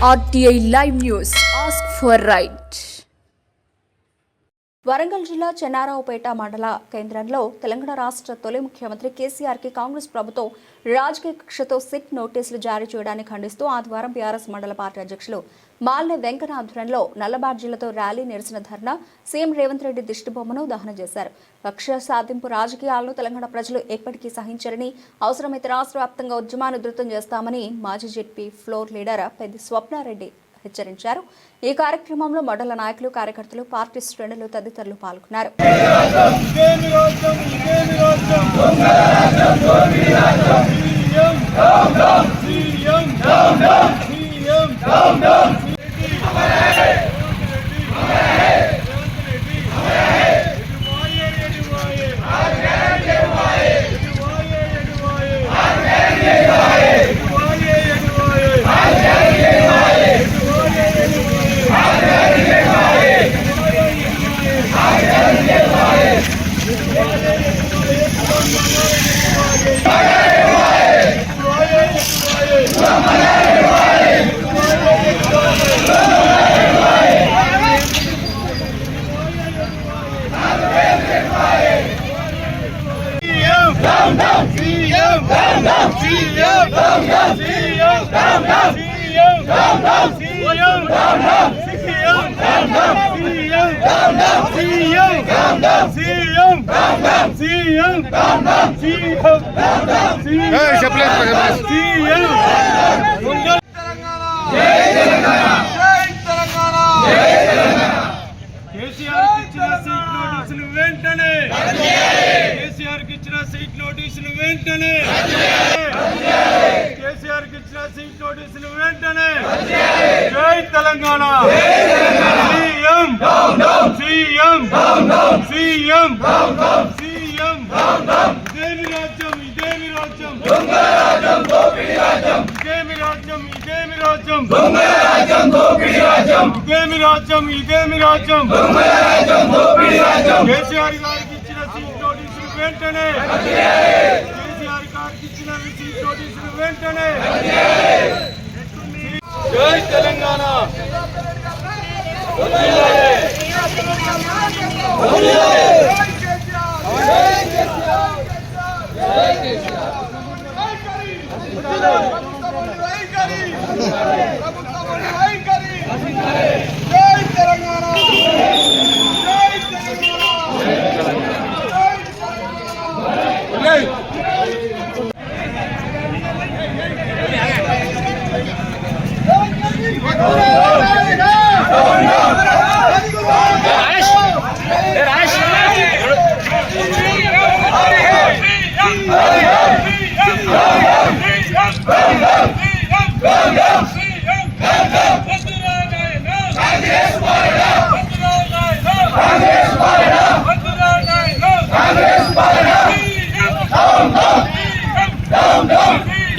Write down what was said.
RTI Live News. Ask for right. Warangal జిల్లా చెన్నారావుపేట మండల కేంద్రంలో తెలంగాణ రాష్ట్ర తొలి ముఖ్యమంత్రి కేసీఆర్కి కాంగ్రెస్ ప్రభుత్వం రాజకీయ కక్షతో సిట్ నోటీసులు జారీ చేయడాన్ని ఖండిస్తూ ఆదివారం బీఆర్ఎస్ మండల పార్టీ అధ్యక్షులు మాల్నె వెంకన్న ఆధ్వర్యంలో నల్ల బ్యాడ్జీలతో ర్యాలీ నిరసన ధర్నా సీఎం రేవంత్ రెడ్డి దిష్టిబొమ్మను దహనం చేశారు. కక్ష సాధింపు రాజకీయాలను తెలంగాణ ప్రజలు ఎప్పటికీ సహించరని, అవసరమైతే రాష్ట్ర వ్యాప్తంగా ఉద్యమాన్ని ఉధృతం చేస్తామని మాజీ ZP floor leader Peddi Swapna Reddy హెచ్చరించారు. ఈ కార్యక్రమంలో మండల నాయకులు, కార్యకర్తలు, పార్టీ శ్రేణులు తదితరులు పాల్గొన్నారు. జై తెలంగాణ సీఎం సీఎం సీఎం ఇదేమి రాజ్యం ఇదేమి రాజ్యం ఇదేమి రాజ్యం ఇదేమి రాజ్యం ఇదేమి రాజ్యం ఇదేమి రాజ్యం కేసీఆర్ గారికి ఇచ్చిన సీట్ నోటీసులు వెంటనే, కేసీఆర్ గారికి ఇచ్చిన సీట్ నోటీసులు వెంటనే. జై తెలంగాణ జై తెలంగాణ.